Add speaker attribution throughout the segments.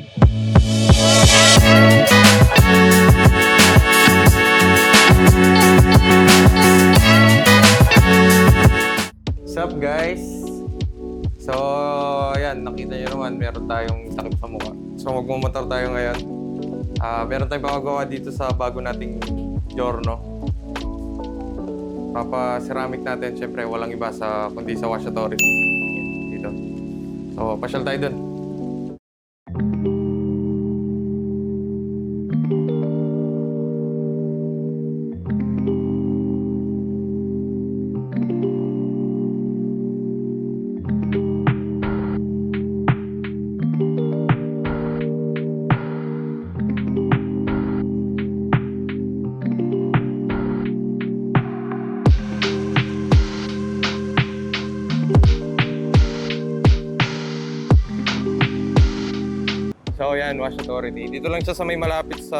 Speaker 1: What's up guys? So, ayan, nakita nyo naman, meron tayong takip sa mukha. So, magmumotor tayo ngayon. Meron tayong pagagawa dito sa bago nating Giorno. Papa-ceramic natin, syempre, walang iba kundi sa Wash Authority. Dito. So, pasyal tayo dun. So yan, Wash Authority. Dito lang siya sa may malapit sa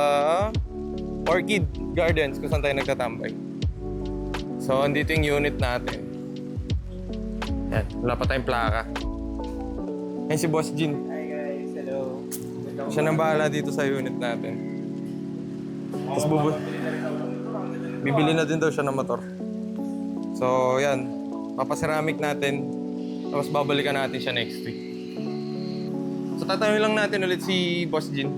Speaker 1: Orchid Gardens kung saan tayo nagtatambay. So, andito yung unit natin. Yan, wala pa tayong plaka. Yan si Boss Jin.
Speaker 2: Hi guys, hello.
Speaker 1: Siya nang bahala dito sa unit natin. Tapos bibili na din daw siya ng motor. So, yan. Papaceramic natin. Tapos babalikan natin siya next week. So, tatanungin lang natin ulit si Boss Jin.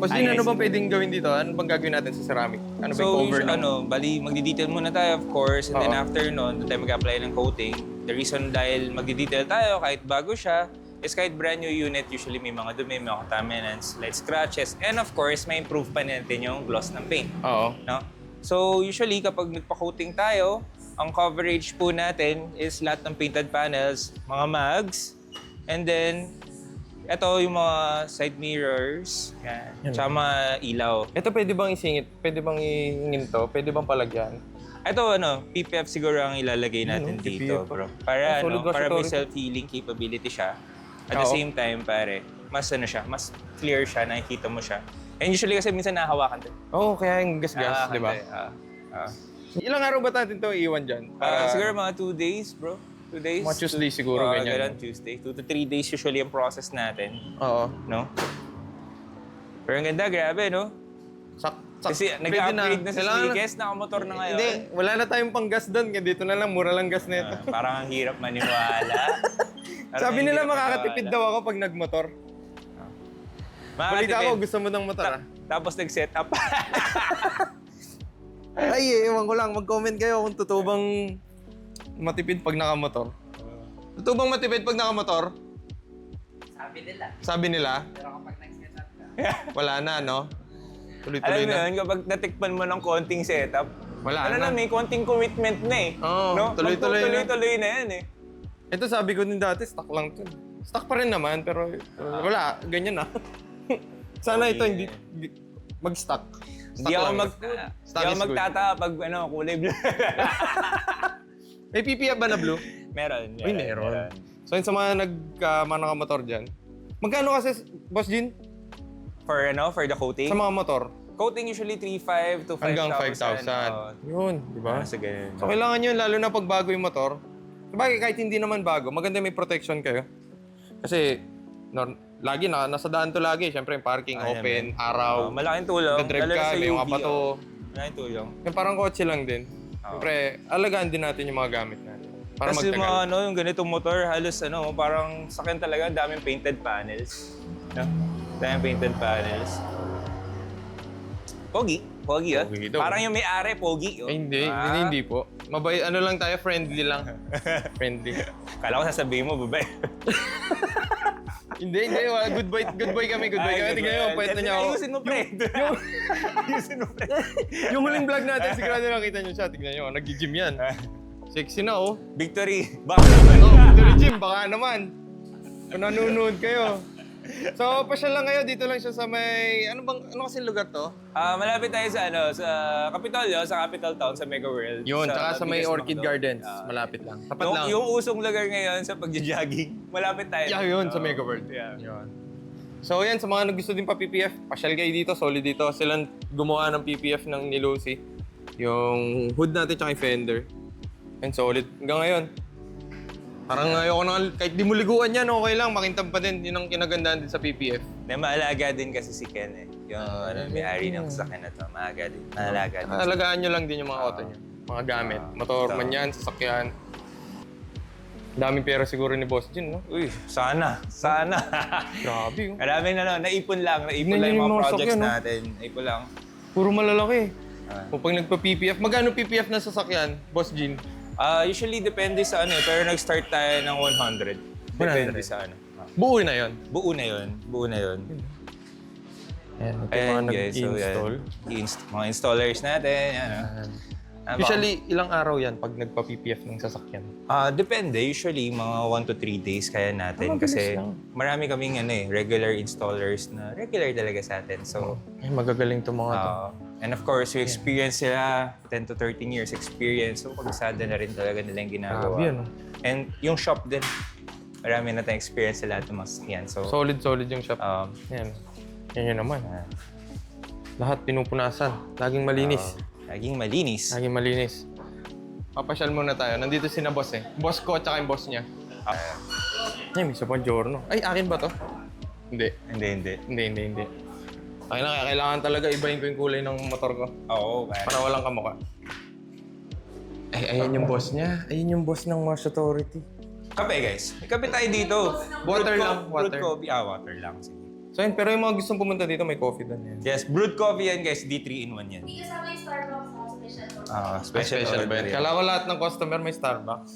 Speaker 1: Boss Jin, ano bang pwedeng gawin dito? Ano bang gagawin natin sa ceramic? Ano ba yung cover na?
Speaker 2: Bali, magdi-detail muna tayo, of course. And then after nun, doon tayo mag-apply ng coating. The reason dahil magdi-detail tayo, kahit bago siya, is kahit brand new unit, usually may mga dumi, may mga contaminants, light scratches, and of course, may improve pa natin yung gloss ng paint.
Speaker 1: Oo.
Speaker 2: No? So, usually, kapag nagpa-coating tayo, ang coverage po natin is lahat ng painted panels, mga mags, and then, ito yung mga side mirrors, yan. Tsaka mga ilaw.
Speaker 1: Ito pwede bang isingit? Pwede bang ihinto? Pwede bang palagyan?
Speaker 2: Ito PPF siguro ang ilalagay natin dito,
Speaker 1: PPF.
Speaker 2: bro. Para
Speaker 1: Solid
Speaker 2: para may
Speaker 1: washer
Speaker 2: self-healing capability siya. At the same time, pare, mas mas clear siya, nakikita mo siya. And usually kasi minsan nahahawakan din.
Speaker 1: Oo, kaya yung gas-gas, di ba? Ilang araw ba natin ito iiwan dyan?
Speaker 2: Siguro mga 2 days, bro. 2 days.
Speaker 1: Mga Tuesday siguro, ganyan.
Speaker 2: Tuesday. 2 to 3 days usually ang process natin.
Speaker 1: Oo.
Speaker 2: No? Pero ang ganda, grabe, no? Kasi nag-upgrade na si Slickes, nakamotor na ngayon.
Speaker 1: Hindi, wala na tayong pang-gas doon. Dito na lang, mura lang gas nito.
Speaker 2: Parang ang hirap maniwala.
Speaker 1: Sabi nila makakatipid daw ako pag nagmotor. Balita ako, gusto mo ng motor
Speaker 2: Tapos nag-set up.
Speaker 1: Ay, ewan ko lang. Mag-comment kayo kung totoo bang matipid pag nakamotor. Totoo bang matipid pag nakamotor? Sabi nila.
Speaker 3: Pero kapag nag-set up ka,
Speaker 1: Wala na, no?
Speaker 2: Alam
Speaker 1: Tuloy-tuloy
Speaker 2: mo
Speaker 1: na.
Speaker 2: yun, kapag natikpan mo ng konting setup,
Speaker 1: Wala
Speaker 2: ano
Speaker 1: na.
Speaker 2: may konting commitment na eh.
Speaker 1: Oo,
Speaker 2: no?
Speaker 1: tuloy-tuloy na.
Speaker 2: Tuloy-tuloy na yan eh.
Speaker 1: Ito sabi ko din dati, stock lang to. Stock pa rin naman, pero wala. Ganyan na. Sana ito hindi mag-stock.
Speaker 2: Hindi ako
Speaker 1: Stock is good.
Speaker 2: magtata pag kulay blue.
Speaker 1: May PPF ba na blue?
Speaker 2: meron.
Speaker 1: Uy, meron. So yun sa mga nakamotor dyan. Magkano kasi, Boss Jin?
Speaker 2: For the coating?
Speaker 1: Sa mga motor?
Speaker 2: Coating usually 3,500 to 5,000.
Speaker 1: Hanggang 5,000. Yun, di ba?
Speaker 2: Sa ganun.
Speaker 1: So kailangan yun, lalo na pag bago yung motor. Sabagay, kahit hindi naman bago, maganda may protection kayo. Kasi, lagi nasa daan to lagi. Siyempre, yung parking, open, araw.
Speaker 2: Malaking tulong.
Speaker 1: Nagdadrive
Speaker 2: lalo na
Speaker 1: ka,
Speaker 2: sa
Speaker 1: may mga
Speaker 2: UV,
Speaker 1: bato.
Speaker 2: Malaking tulong.
Speaker 1: Yung parang kotse lang din. Siyempre, alagaan din natin yung mga gamit natin. Para
Speaker 2: Kasi yung
Speaker 1: magtagal.
Speaker 2: mga yung ganitong motor, halos parang sakyan talaga, daming painted panels. No? Daming painted panels. Pogi. Pogi, ah.
Speaker 1: Pogi daw.
Speaker 2: Parang yung may-ari, pogi. Oh.
Speaker 1: Ay, hindi po. Mabay, ano lang tayo, friendly lang. Friendly.
Speaker 2: Kala ko sasabihin mo, babae.
Speaker 1: Hindi. Good boy kami. Tingnan nyo, pwede niya ako.
Speaker 2: Ayusin mo, pre. Ayusin mo, pre.
Speaker 1: Yung huling vlog natin, sigurado nakita nyo siya. Tignan nyo, nag-gym yan. Sexy na, oh.
Speaker 2: Victory. Baka naman.
Speaker 1: Victory Gym, baka naman. Kung nanonood kayo. So, pasyal lang ngayon. Dito lang siya sa may... Ano kasi lugar to?
Speaker 2: Malapit tayo sa Kapitolyo, sa Capital Town, sa Mega World.
Speaker 1: Yun, tsaka sa may
Speaker 2: biggest
Speaker 1: Orchid
Speaker 2: McDo.
Speaker 1: Gardens. Malapit lang. Tapat lang.
Speaker 2: Yung usong lugar ngayon sa pagja-jogging, malapit tayo.
Speaker 1: Yeah, yun, sa Mega World.
Speaker 2: Yeah.
Speaker 1: Yun. So, yan, sa mga gusto din pa PPF, pasyal kayo dito, solid dito. Silang gumawa ng PPF ng ni Lucy. Yung hood natin tsaka yung fender. And solid. Hanggang ngayon. Parang ayoko na, kahit di mo liguan yan, okay lang, makintab pa din. Yun ang kinagandaan din sa PPF.
Speaker 2: May maalaga din kasi si Ken eh. Yung may-ari ng sasakyan na to, maaga din. Maalaga din.
Speaker 1: Alagaan nyo lang din yung mga auto nyo. Mga gamit. Motor man yan, sasakyan. Daming pera siguro ni Boss Jin, no?
Speaker 2: Uy, sana. Sana.
Speaker 1: Grabe, oh.
Speaker 2: Maraming naipon lang
Speaker 1: Tingnan
Speaker 2: yung
Speaker 1: niyo
Speaker 2: mga
Speaker 1: yung mga
Speaker 2: projects
Speaker 1: sasakyan, no?
Speaker 2: natin. Naipon lang.
Speaker 1: Puro malalaki.
Speaker 2: Ah.
Speaker 1: Kung pag nagpa-PPF, magkano PPF na sasakyan, Boss Jin?
Speaker 2: Usually depende sa ano eh, pero nag-start tayo ng 100. Depende
Speaker 1: 100?
Speaker 2: sa ano.
Speaker 1: Buo na yon.
Speaker 2: Buo na yun. Buo na yun.
Speaker 1: Ayan, ito yung
Speaker 2: Ayan
Speaker 1: mga
Speaker 2: guys, so
Speaker 1: nag-install.
Speaker 2: yan. Mga installers natin. Yan,
Speaker 1: Usually, ilang araw yan pag nagpa-PPF ng sasakyan?
Speaker 2: Depende. Usually, mga 1 to 3 days kaya natin.
Speaker 1: Mabilis
Speaker 2: Kasi
Speaker 1: lang.
Speaker 2: marami kaming regular installers na regular talaga sa atin. So,
Speaker 1: Ay, magagaling itong mga to.
Speaker 2: and of course, we experience sila 10 to 13 years experience. So, pagsada na rin talaga nila yung ginagawa.
Speaker 1: Grabe, ano?
Speaker 2: And yung shop din. Marami na tayong experience sa lahat ng mga sasakyan. So,
Speaker 1: Solid yung shop. Yan. Yan yun naman. Lahat pinupunasan. Laging malinis.
Speaker 2: laging malinis.
Speaker 1: Laging malinis. Papasyal muna tayo. Nandito si na boss eh. Boss ko at saka yung boss niya. Ay, may isa pang Giorno. Ay, akin ba to? Hindi.
Speaker 2: Hindi.
Speaker 1: Ay lang, kaya kailangan talaga ibahin ko yung kulay ng motor ko.
Speaker 2: Oo, kaya.
Speaker 1: Para walang kamukha. Ay, ayan yung boss niya. Ayun yung boss ng Mars Authority.
Speaker 2: Kape guys. May kape tayo dito.
Speaker 1: Water lang, water.
Speaker 2: Brewed coffee. Water lang. Sige.
Speaker 1: So yun, pero yung mga gustong pumunta dito, may coffee doon yan.
Speaker 2: Yes, brewed coffee yan guys. D3-in-1 yan.
Speaker 3: Hindi kasama yung Starbucks na special coffee.
Speaker 1: Ay, special ba yan? Kala ko lahat ng customer may Starbucks.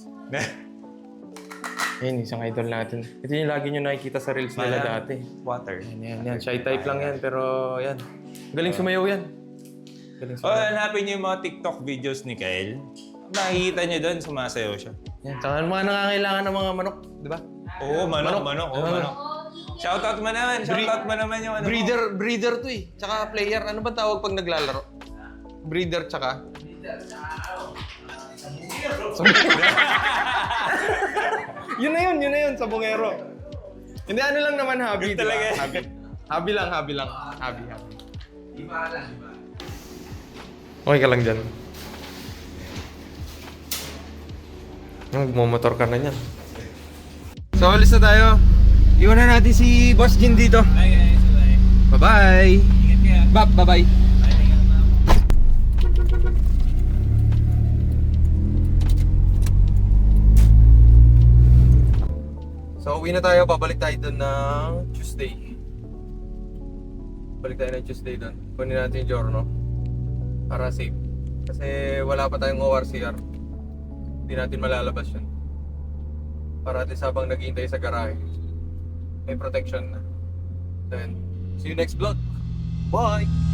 Speaker 1: Ayun, isang idol natin. Ito yung lagi nyo nakikita sa reels nila dati.
Speaker 2: Water.
Speaker 1: Yan. Shy type lang yan, pero yan. Galing sumayaw yan. Galing sumayaw.
Speaker 2: Hanapin niyo yung mga TikTok videos ni Kyle. Makikita niyo doon, sumasayaw siya.
Speaker 1: Yan, tsaka yung mga nangangailangan ng mga manok, di ba?
Speaker 2: Oo, manok. Manok. Shoutout mo naman. Shoutout mo naman yung ano mo.
Speaker 1: Breeder to eh. Tsaka player. Ano ba tawag pag naglalaro? Breeder tsaka? Yun na yun, sabongero. Hindi, ano lang naman, hobby,
Speaker 2: Yun
Speaker 1: di ba?
Speaker 2: talaga.
Speaker 1: Hobby lang. Hobby. Okay ka lang dyan. Magmumotor ka na niyan. So, alis na tayo. Iwan na natin si Boss Jin dito.
Speaker 2: Bye guys.
Speaker 1: Bye-bye.
Speaker 2: Ingat kaya.
Speaker 1: Bye-bye. So, uwi na tayo. Babalik tayo doon ng Tuesday. Balik tayo ng Tuesday doon. Kunin natin yung Giorno. Para safe. Kasi wala pa tayong ORCR. Hindi natin malalabas yun. Para at least habang naghihintay sa garahe, may protection na. Then, see you next vlog. Bye!